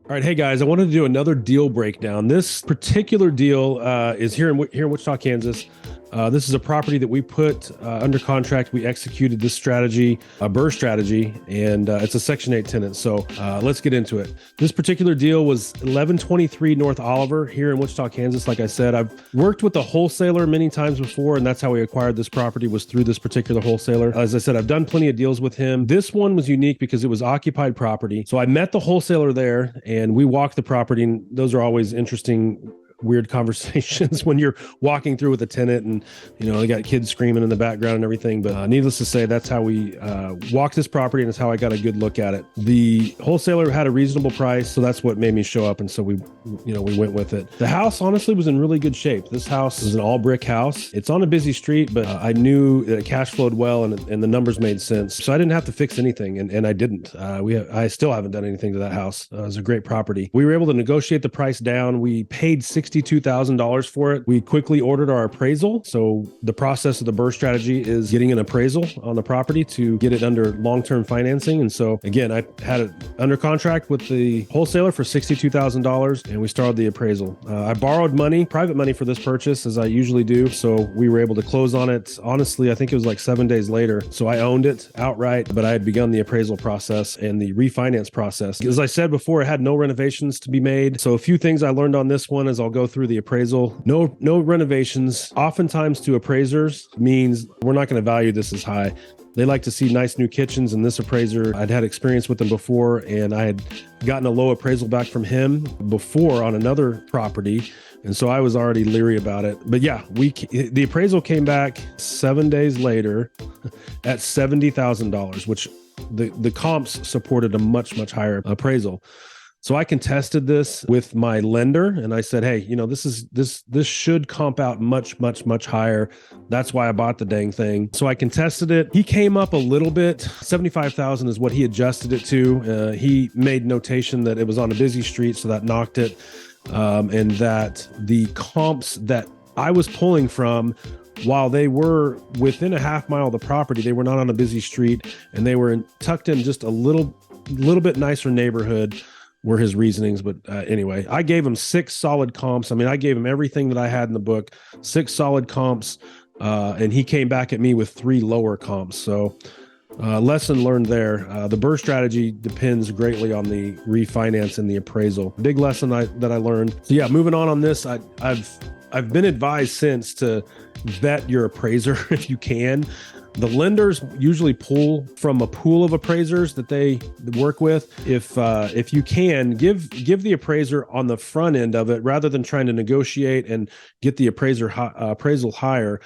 All right, hey guys, I wanted to do another deal breakdown. This particular deal is here in Wichita, Kansas. This is a property that we put under contract. We executed this strategy, a BRRRR strategy, and it's a Section 8 tenant. So let's get into it. This particular deal was 1123 North Oliver here in Wichita, Kansas. Like I said, I've worked with a wholesaler many times before, and that's how we acquired this property, was through this particular wholesaler. As I said, I've done plenty of deals with him. This one was unique because it was occupied property. So I met the wholesaler there and we walked the property, and those are always interesting, weird conversations when you're walking through with a tenant and they got kids screaming in the background and everything. But needless to say, that's how we walked this property, and it's how I got a good look at it. The wholesaler had a reasonable price, so that's what made me show up, and so we went with it. The house honestly was in really good shape. This house is an all brick house. It's on a busy street, but I knew that it cash flowed well and the numbers made sense, so I didn't have to fix anything, and I didn't. I still haven't done anything to that house. It was a great property. We were able to negotiate the price down. We paid $62,000 for it. We quickly ordered our appraisal. So the process of the BRRRR strategy is getting an appraisal on the property to get it under long-term financing. And so again, I had it under contract with the wholesaler for $62,000, and we started the appraisal. I borrowed money, private money, for this purchase, as I usually do. So we were able to close on it. Honestly, I think it was like 7 days later. So I owned it outright, but I had begun the appraisal process and the refinance process. As I said before, it had no renovations to be made. So a few things I learned on this one as I'll go through the appraisal. No renovations. Oftentimes to appraisers means we're not going to value this as high. They like to see nice new kitchens, and this appraiser, I'd had experience with them before, and I had gotten a low appraisal back from him before on another property. And so I was already leery about it. But yeah, the appraisal came back 7 days later at $70,000, which the comps supported a much higher appraisal. So I contested this with my lender, and I said, hey, this should comp out much higher. That's why I bought the dang thing. So I contested it. He came up a little bit. 75,000 is what he adjusted it to. He made notation that it was on a busy street, so that knocked it. And that the comps that I was pulling from, while they were within a half mile of the property, they were not on a busy street, and they were tucked in just a little bit nicer neighborhood, were his reasonings. But anyway, I gave him 6 solid comps. I mean, I gave him everything that I had in the book, 6 solid comps, and he came back at me with 3 lower comps. So lesson learned there. The BRRRR strategy depends greatly on the refinance and the appraisal. Big lesson that I learned. So yeah, moving on this, I've been advised since to vet your appraiser if you can. The lenders usually pull from a pool of appraisers that they work with. If you can, give the appraiser on the front end of it, rather than trying to negotiate and get the appraisal higher.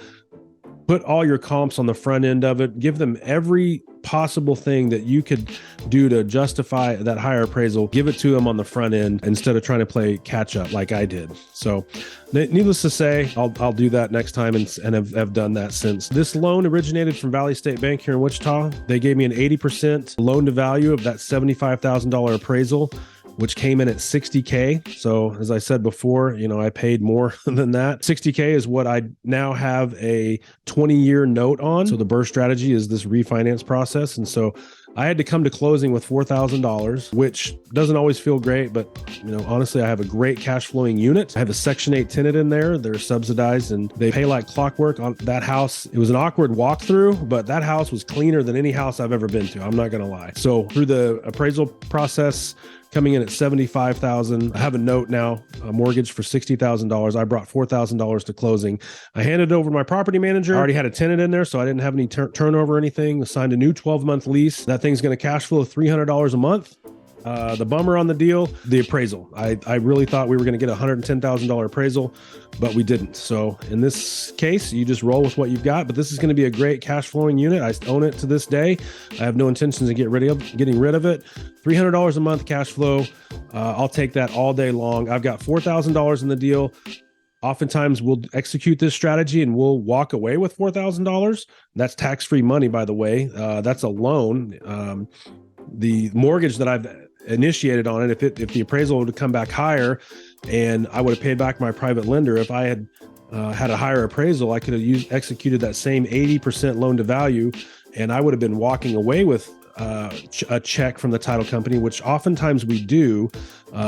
Put all your comps on the front end of it. Give them every possible thing that you could do to justify that higher appraisal. Give it to them on the front end instead of trying to play catch up like I did. So needless to say, I'll do that next time, and have done that since. This loan originated from Valley State Bank here in Wichita. They gave me an 80% loan to value of that $75,000 appraisal, which came in at $60K. So as I said before, I paid more than that. $60K is what I now have a 20-year note on. So the BRRRR strategy is this refinance process. And so I had to come to closing with $4,000, which doesn't always feel great, but honestly, I have a great cash flowing unit. I have a Section 8 tenant in there. They're subsidized and they pay like clockwork on that house. It was an awkward walkthrough, but that house was cleaner than any house I've ever been to. I'm not going to lie. So through the appraisal process, coming in at $75,000. I have a note now, a mortgage for $60,000. I brought $4,000 to closing. I handed it over to my property manager. I already had a tenant in there, so I didn't have any turnover or anything. I signed a new 12-month lease. That thing's going to cash flow $300 a month. The bummer on the deal, the appraisal. I really thought we were going to get a $110,000 appraisal, but we didn't. So in this case, you just roll with what you've got, but this is going to be a great cash flowing unit. I own it to this day. I have no intentions of getting rid of it. $300 a month cash flow. I'll take that all day long. I've got $4,000 in the deal. Oftentimes we'll execute this strategy and we'll walk away with $4,000. That's tax-free money, by the way. That's a loan. The mortgage that I've initiated on it, if the appraisal would have come back higher and I would have paid back my private lender, if I had had a higher appraisal, I could have executed that same 80% loan to value, and I would have been walking away with a check from the title company, which oftentimes we do.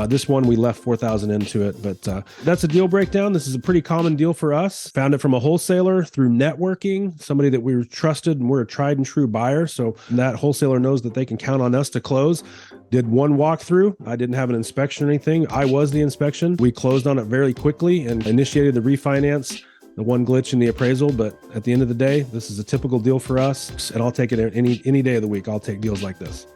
This one, we left $4,000 into it, but that's a deal breakdown. This is a pretty common deal for us. Found it from a wholesaler through networking, somebody that we trusted, and we're a tried and true buyer. So that wholesaler knows that they can count on us to close. Did one walkthrough. I didn't have an inspection or anything. I was the inspection. We closed on it very quickly and initiated the refinance. The one glitch in the appraisal, but at the end of the day, this is a typical deal for us, and I'll take it any day of the week. I'll take deals like this.